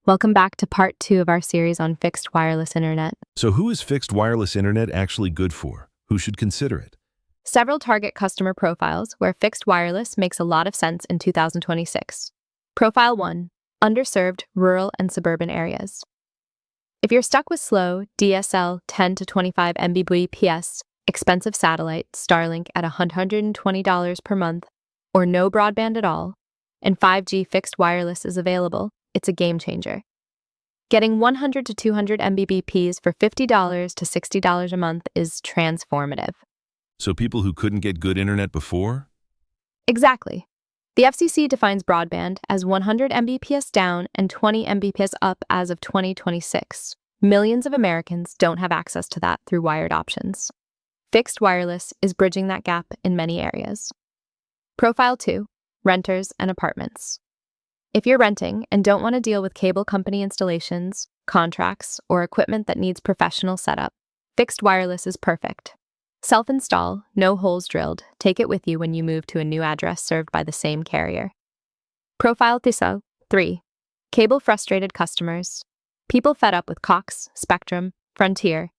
Welcome back to part 2 of our series on fixed wireless internet. So who is fixed wireless internet actually good for? Who should consider it? Several target customer profiles where fixed wireless makes a lot of sense in 2026. Profile 1. Underserved rural and suburban areas. If you're stuck with slow DSL 10 to 25 Mbps, expensive satellite Starlink at $120 per month, or no broadband at all, and 5G fixed wireless is available, it's a game changer. Getting 100 to 200 Mbps for $50 to $60 a month is transformative. So people who couldn't get good internet before? Exactly. The FCC defines broadband as 100 Mbps down and 20 Mbps up as of 2026. Millions of Americans don't have access to that through wired options. Fixed wireless is bridging that gap in many areas. Profile 2. Renters and apartments. If you're renting and don't want to deal with cable company installations, contracts, or equipment that needs professional setup, fixed wireless is perfect. Self-install, no holes drilled, take it with you when you move to a new address served by the same carrier. Profile 3. Cable-frustrated customers. People fed up with Cox, Spectrum, Frontier.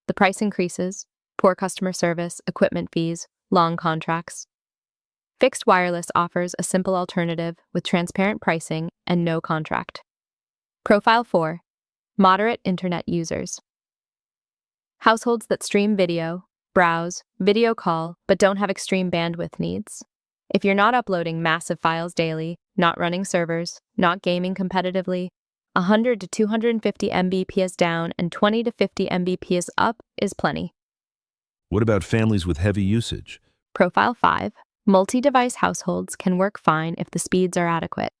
The price increases, poor customer service, equipment fees, long contracts. Fixed wireless offers a simple alternative with transparent pricing and no contract. Profile 4. Moderate internet users. Households that stream video, browse, video call, but don't have extreme bandwidth needs. If you're not uploading massive files daily, not running servers, not gaming competitively, 100 to 250 Mbps down and 20 to 50 Mbps up is plenty. What about families with heavy usage? Profile 5. Multi-device households can work fine if the speeds are adequate.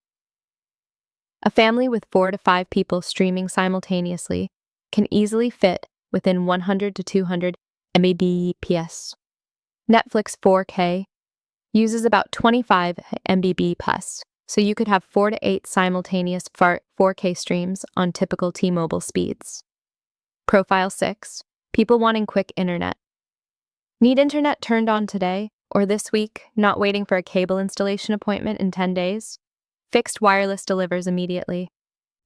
A family with 4 to 5 people streaming simultaneously can easily fit within 100 to 200 Mbps. Netflix 4K uses about 25 Mbps, so you could have 4 to 8 simultaneous 4K streams on typical T-Mobile speeds. Profile 6. People wanting quick internet. Need internet turned on today or this week, not waiting for a cable installation appointment in 10 days? Fixed wireless delivers immediately.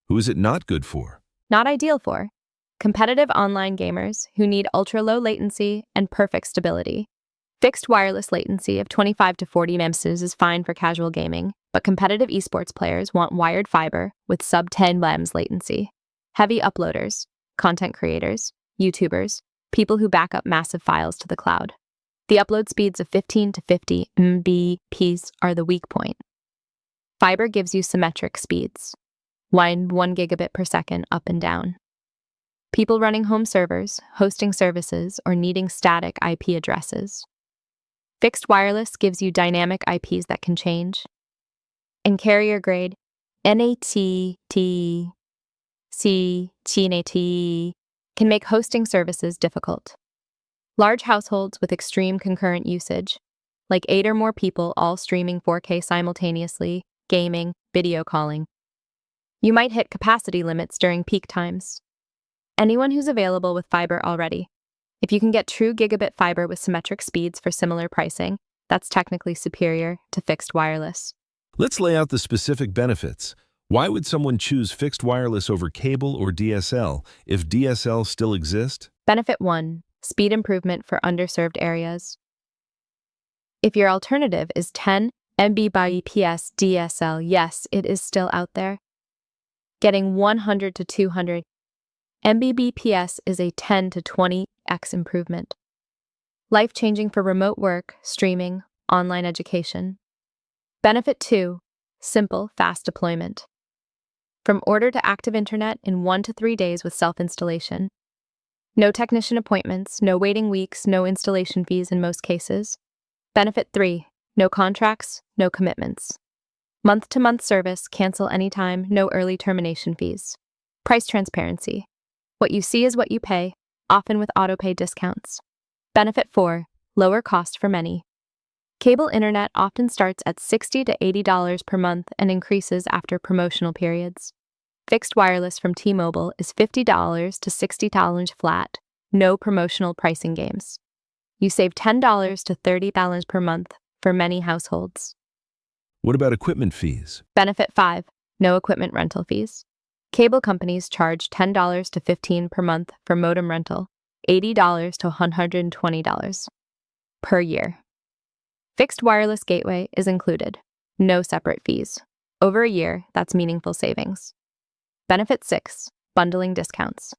Who is it not good for? Not ideal for competitive online gamers who need ultra-low latency and perfect stability. Fixed wireless latency of 25 to 40 ms is fine for casual gaming, but competitive esports players want wired fiber with sub-10 ms latency. Heavy uploaders, content creators, YouTubers, people who back up massive files to the cloud. The upload speeds of 15 to 50 Mbps are the weak point. Fiber gives you symmetric speeds, 1 gigabit per second up and down. People running home servers, hosting services, or needing static IP addresses. Fixed wireless gives you dynamic IPs that can change. And carrier-grade NAT can make hosting services difficult. Large households with extreme concurrent usage, like 8 or more people all streaming 4K simultaneously, gaming, video calling. You might hit capacity limits during peak times. Anyone who's available with fiber already. If you can get true gigabit fiber with symmetric speeds for similar pricing, that's technically superior to fixed wireless. Let's lay out the specific benefits. Why would someone choose fixed wireless over cable or DSL if DSL still exists? Benefit 1. Speed improvement for underserved areas. If your alternative is 10 Mbps DSL, yes, it is still out there. Getting 100 to 200 Mbps is a 10 to 20x improvement. Life-changing for remote work, streaming, online education. Benefit 2. Simple, fast deployment. From order to active internet in 1 to 3 days with self-installation. No technician appointments, no waiting weeks, no installation fees in most cases. Benefit 3. No contracts, no commitments. Month-to-month service, cancel anytime, no early termination fees. Price transparency. What you see is what you pay, often with auto-pay discounts. Benefit 4. Lower cost for many. Cable internet often starts at $60 to $80 per month and increases after promotional periods. Fixed wireless from T-Mobile is $50 to $60 flat, no promotional pricing games. You save $10 to $30 per month for many households. What about equipment fees? Benefit 5. No equipment rental fees. Cable companies charge $10 to $15 per month for modem rental, $80 to $120 per year. Fixed wireless gateway is included. No separate fees. Over a year, that's meaningful savings. Benefit 6. Bundling discounts.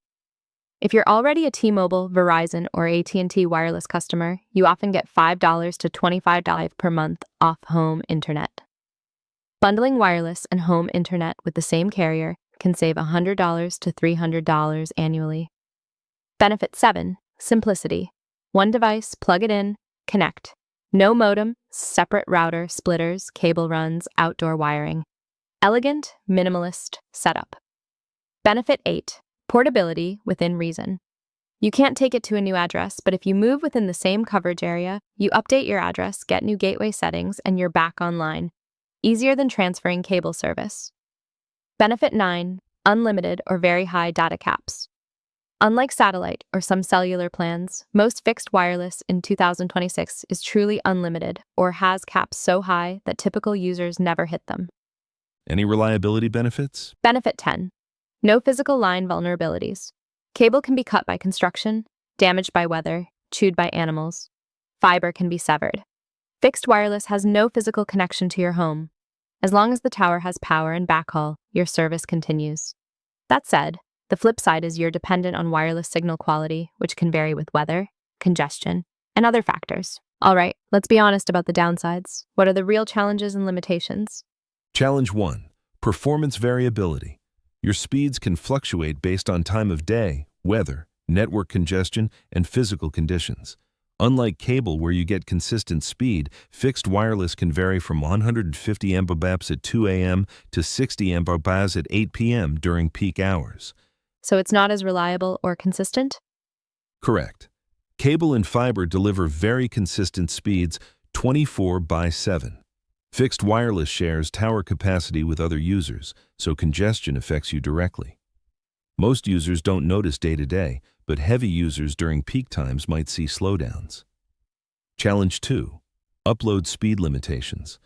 If you're already a T-Mobile, Verizon, or AT&T wireless customer, you often get $5 to $25 per month off home internet. Bundling wireless and home internet with the same carrier can save $100 to $300 annually. Benefit 7. Simplicity. One device, plug it in, connect. No modem, separate router, splitters, cable runs, outdoor wiring. Elegant, minimalist setup. Benefit 8. Portability within reason. You can't take it to a new address, but if you move within the same coverage area, you update your address, get new gateway settings, and you're back online. Easier than transferring cable service. Benefit 9. Unlimited or very high data caps. Unlike satellite or some cellular plans, most fixed wireless in 2026 is truly unlimited or has caps so high that typical users never hit them. Any reliability benefits? Benefit 10. No physical line vulnerabilities. Cable can be cut by construction, damaged by weather, chewed by animals. Fiber can be severed. Fixed wireless has no physical connection to your home. As long as the tower has power and backhaul, your service continues. That said, the flip side is you're dependent on wireless signal quality, which can vary with weather, congestion, and other factors. All right, let's be honest about the downsides. What are the real challenges and limitations? Challenge 1. Performance variability. Your speeds can fluctuate based on time of day, weather, network congestion, and physical conditions. Unlike cable where you get consistent speed, fixed wireless can vary from 150 mbps at 2 a.m. to 60 mbps at 8 p.m. during peak hours. So it's not as reliable or consistent? Correct. Cable and fiber deliver very consistent speeds 24/7. Fixed wireless shares tower capacity with other users, so congestion affects you directly. Most users don't notice day to day, but heavy users during peak times might see slowdowns. Challenge 2. Upload speed limitations.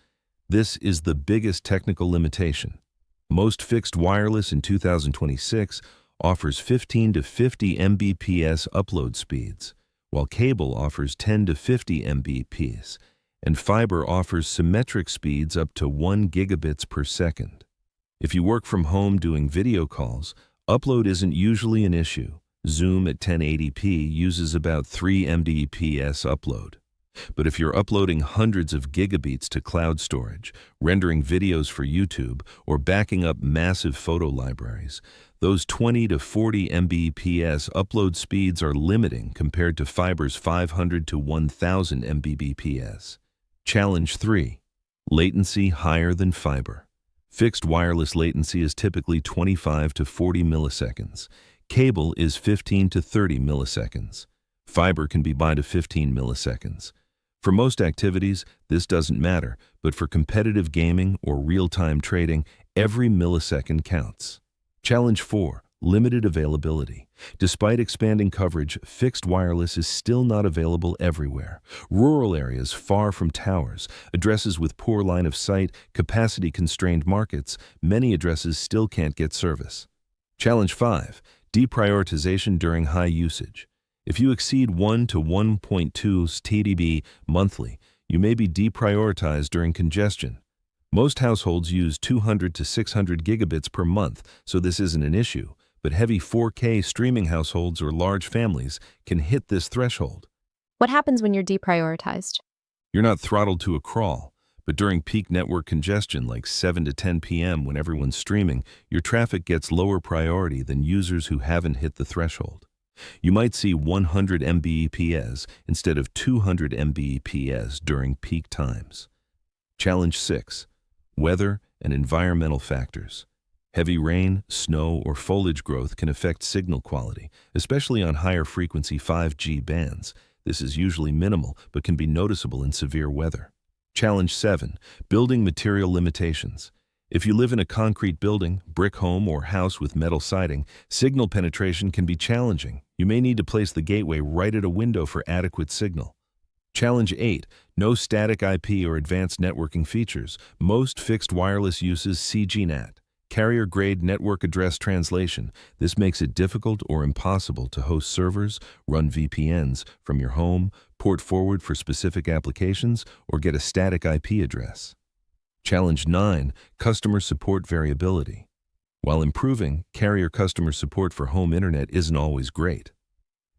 This is the biggest technical limitation. Most fixed wireless in 2026 offers 15 to 50 Mbps upload speeds, while cable offers 10 to 50 Mbps, and fiber offers symmetric speeds up to 1 gigabits per second. If you work from home doing video calls, upload isn't usually an issue. Zoom at 1080p uses about 3 Mbps upload. But if you're uploading hundreds of gigabits to cloud storage, rendering videos for YouTube, or backing up massive photo libraries, those 20 to 40 Mbps upload speeds are limiting compared to fiber's 500 to 1000 Mbps. Challenge 3. Latency higher than fiber. Fixed wireless latency is typically 25 to 40 milliseconds. Cable is 15 to 30 milliseconds. Fiber can be by to 15 milliseconds. For most activities, this doesn't matter, but for competitive gaming or real-time trading, every millisecond counts. Challenge 4. Limited availability. Despite expanding coverage, fixed wireless is still not available everywhere. Rural areas far from towers, addresses with poor line of sight, capacity-constrained markets, many addresses still can't get service. Challenge 5. Deprioritization during high usage. If you exceed 1 to 1.2 TDB monthly, you may be deprioritized during congestion. Most households use 200 to 600 gigabits per month, so this isn't an issue, but heavy 4K streaming households or large families can hit this threshold. What happens when you're deprioritized? You're not throttled to a crawl, but during peak network congestion like 7 to 10 p.m. when everyone's streaming, your traffic gets lower priority than users who haven't hit the threshold. You might see 100 Mbps instead of 200 Mbps during peak times. Challenge 6. Weather and environmental factors. Heavy rain, snow, or foliage growth can affect signal quality, especially on higher frequency 5G bands. This is usually minimal, but can be noticeable in severe weather. Challenge 7. Building material limitations. If you live in a concrete building, brick home, or house with metal siding, signal penetration can be challenging. You may need to place the gateway right at a window for adequate signal. Challenge 8. No static IP or advanced networking features. Most fixed wireless uses CGNAT, Carrier-grade network address translation. This makes it difficult or impossible to host servers, run VPNs from your home, port forward for specific applications, or get a static IP address. Challenge 9. Customer support variability. While improving, carrier customer support for home internet isn't always great.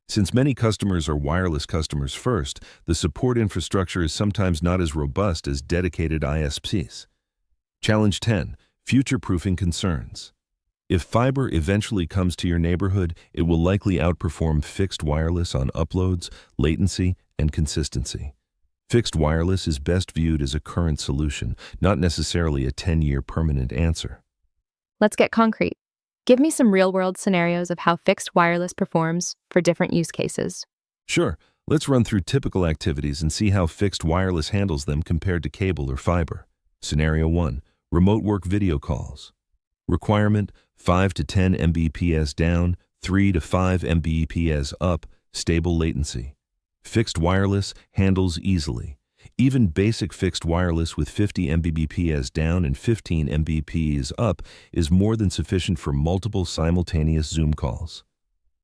Since many customers are wireless customers first, the support infrastructure is sometimes not as robust as dedicated ISPs. Challenge 10. Future-proofing concerns. If fiber eventually comes to your neighborhood, it will likely outperform fixed wireless on uploads, latency, and consistency. Fixed wireless is best viewed as a current solution, not necessarily a 10-year permanent answer. Let's get concrete. Give me some real-world scenarios of how fixed wireless performs for different use cases. Sure, let's run through typical activities and see how fixed wireless handles them compared to cable or fiber. Scenario 1. Remote work video calls. Requirement: 5 to 10 Mbps down, 3 to 5 Mbps up, stable latency. Fixed wireless handles easily. Even basic fixed wireless with 50 Mbps down and 15 Mbps up is more than sufficient for multiple simultaneous Zoom calls.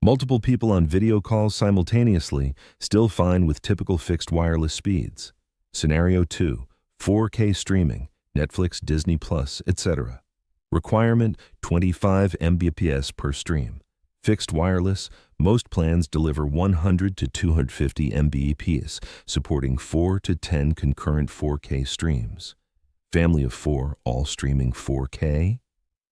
Multiple people on video calls simultaneously, still fine with typical fixed wireless speeds. Scenario 2. 4K streaming. Netflix, Disney+, etc. Requirement: 25 Mbps per stream. Fixed wireless, most plans deliver 100 to 250 Mbps, supporting 4 to 10 concurrent 4K streams. Family of 4, all streaming 4K?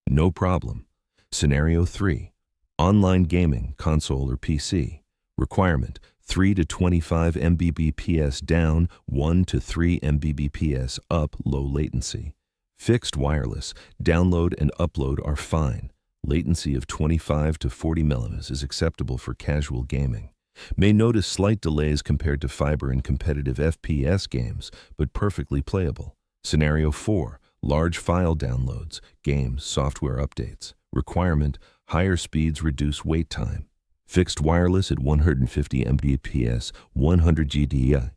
No problem. Scenario 3. Online gaming, console or PC. Requirement: 3 to 25 Mbps down, 1 to 3 Mbps up, low latency. Fixed wireless, download and upload are fine. Latency of 25 to 40 ms is acceptable for casual gaming. May notice slight delays compared to fiber in competitive FPS games, but perfectly playable. Scenario 4. Large file downloads, games, software updates. Requirement: higher speeds reduce wait time. Fixed wireless at 150 Mbps, 100 GDI.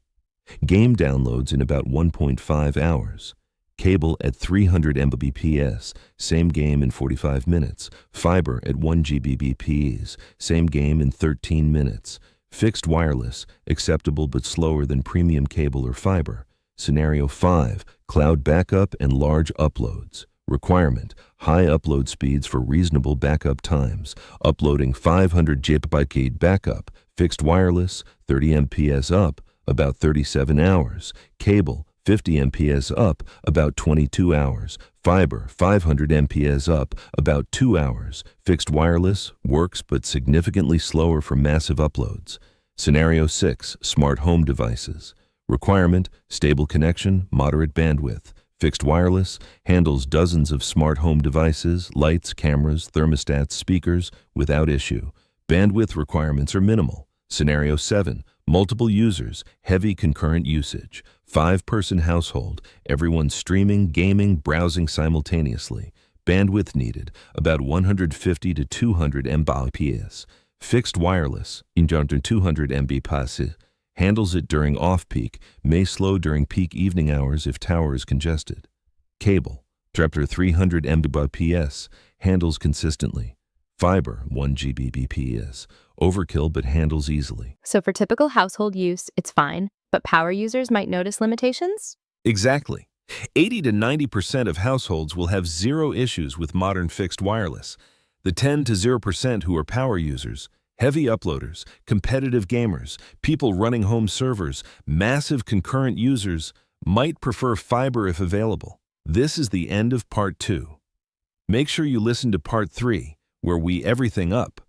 Game downloads in about 1.5 hours. Cable at 300 Mbps, same game in 45 minutes. Fiber at 1 Gbps, same game in 13 minutes. Fixed wireless, acceptable but slower than premium cable or fiber. Scenario 5. Cloud backup and large uploads. Requirement: high upload speeds for reasonable backup times. Uploading 500 GB backup. Fixed wireless, 30 Mbps up, about 37 hours. Cable, 50 Mbps up, about 22 hours. Fiber, 500 Mbps up, about 2 hours. Fixed wireless, works but significantly slower for massive uploads. Scenario 6. Smart home devices. Requirement: stable connection, moderate bandwidth. Fixed wireless, handles dozens of smart home devices, lights, cameras, thermostats, speakers, without issue. Bandwidth requirements are minimal. Scenario 7. Multiple users, heavy concurrent usage. 5-person household, everyone streaming, gaming, browsing simultaneously. Bandwidth needed, about 150 to 200 Mbps. Fixed wireless, under 200 Mbps. Handles it during off-peak, may slow during peak evening hours if tower is congested. Cable, after 300 Mbps, handles consistently. Fiber, 1 Gbps. Overkill but handles easily. So for typical household use, it's fine, but power users might notice limitations? Exactly. 80 to 90% of households will have zero issues with modern fixed wireless. The 10 to 0% who are power users, heavy uploaders, competitive gamers, people running home servers, massive concurrent users, might prefer fiber if available. This is the end of part 2. Make sure you listen to part 3, where we everything up.